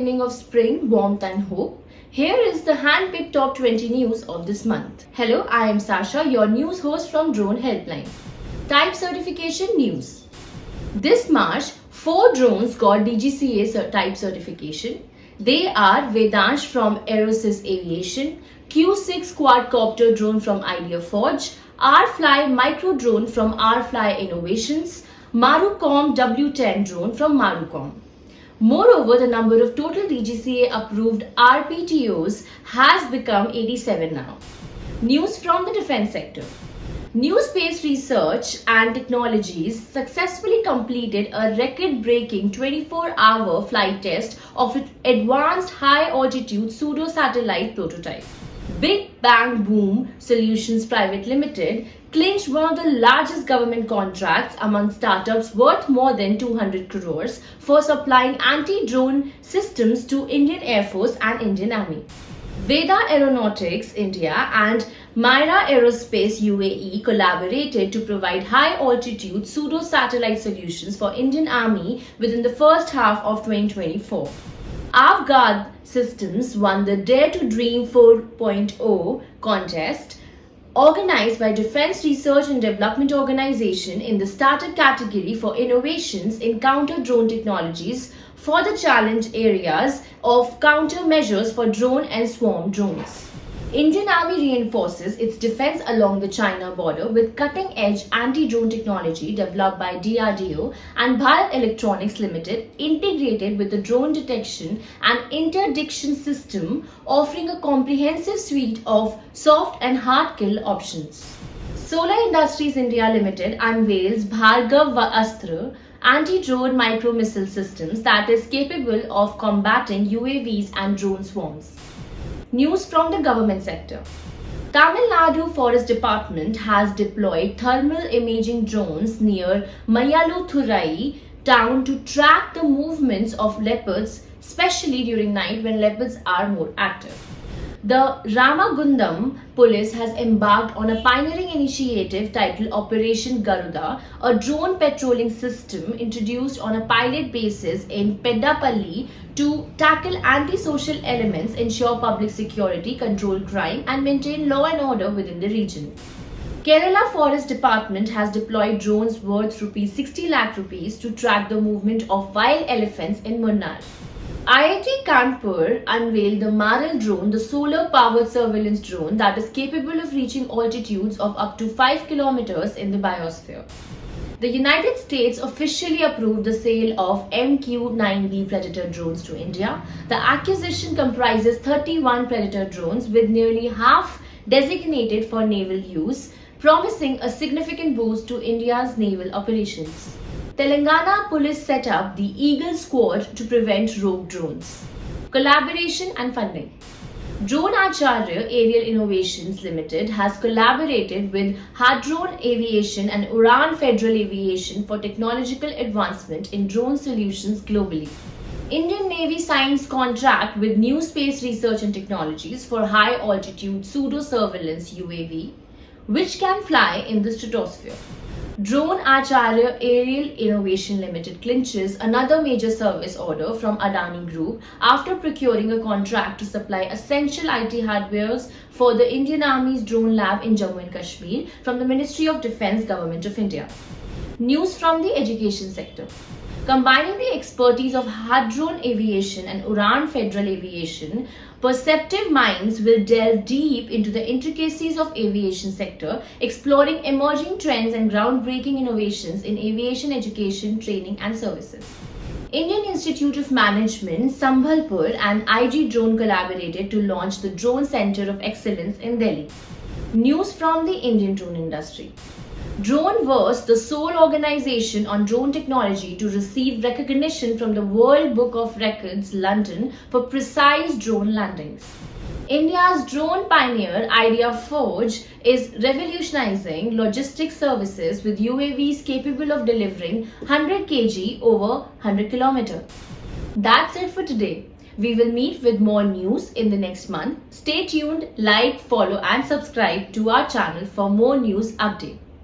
beginning of spring, warmth and hope. Here is the hand-picked top 20 news of this month. Hello, I am Sasha, your news host from Drone Helpline. Type certification news. This March, 4 drones got DGCA type certification. They are Vedansh from Aerosys Aviation, Q6 quadcopter drone from IdeaForge, RFLY micro drone from RFLY Innovations, Marucom W10 drone from Marucom. Moreover, the number of total DGCA approved RPTOs has become 87 now. News from the defense sector. New Space Research and Technologies successfully completed a record-breaking 24-hour flight test of its advanced high-altitude pseudo-satellite prototype. Big Bang Boom Solutions Private Limited clinched one of the largest government contracts among startups worth more than 200 crores for supplying anti-drone systems to Indian Air Force and Indian Army. Veda Aeronautics India and Myra Aerospace UAE collaborated to provide high-altitude pseudo-satellite solutions for Indian Army within the first half of 2024. Avgad Systems won the Dare to Dream 4.0 contest organized by Defense Research and Development Organization in the startup category for innovations in counter-drone technologies for the challenge areas of countermeasures for drone and swarm drones. Indian Army reinforces its defense along the China border with cutting-edge anti-drone technology developed by DRDO and Bharat Electronics Limited, integrated with the drone detection and interdiction system, offering a comprehensive suite of soft and hard kill options. Solar Industries India Limited unveils Bhargav Astra anti-drone micro-missile systems that is capable of combating UAVs and drone swarms. News from the government sector. Tamil Nadu Forest Department has deployed thermal imaging drones near Mayaluthurai town to track the movements of leopards, especially during night when leopards are more active. The Ramagundam police has embarked on a pioneering initiative titled Operation Garuda, a drone patrolling system introduced on a pilot basis in Peddapalli to tackle antisocial elements, ensure public security, control crime and maintain law and order within the region. Kerala Forest Department has deployed drones worth 60 lakh rupees to track the movement of wild elephants in Munnar. IIT Kanpur unveiled the Maral drone, the solar-powered surveillance drone that is capable of reaching altitudes of up to 5 kilometers in the biosphere. The United States officially approved the sale of MQ9B Predator drones to India. The acquisition comprises 31 Predator drones with nearly half designated for naval use, promising a significant boost to India's naval operations. Telangana police set up the Eagle Squad to prevent rogue drones. Collaboration and funding. Drone Acharya Aerial Innovations Limited has collaborated with Hadron Aviation and Uran Federal Aviation for technological advancement in drone solutions globally. Indian Navy signs contract with New Space Research and Technologies for high-altitude pseudo-surveillance UAV, which can fly in the stratosphere. Drone Acharya Aerial Innovation Limited clinches another major service order from Adani Group after procuring a contract to supply essential IT hardware for the Indian Army's drone lab in Jammu and Kashmir from the Ministry of Defence, Government of India. News from the education sector. Combining the expertise of Hadron Aviation and Uran Federal Aviation, perceptive minds will delve deep into the intricacies of aviation sector, exploring emerging trends and groundbreaking innovations in aviation education, training and services. Indian Institute of Management, Sambhalpur and IG Drone collaborated to launch the Drone Center of Excellence in Delhi. News from the Indian drone industry. Droneverse, the sole organization on drone technology to receive recognition from the World Book of Records, London, for precise drone landings. India's drone pioneer IdeaForge is revolutionizing logistics services with UAVs capable of delivering 100 kg over 100 km. That's it for today. We will meet with more news in the next month. Stay tuned, like, follow and subscribe to our channel for more news updates.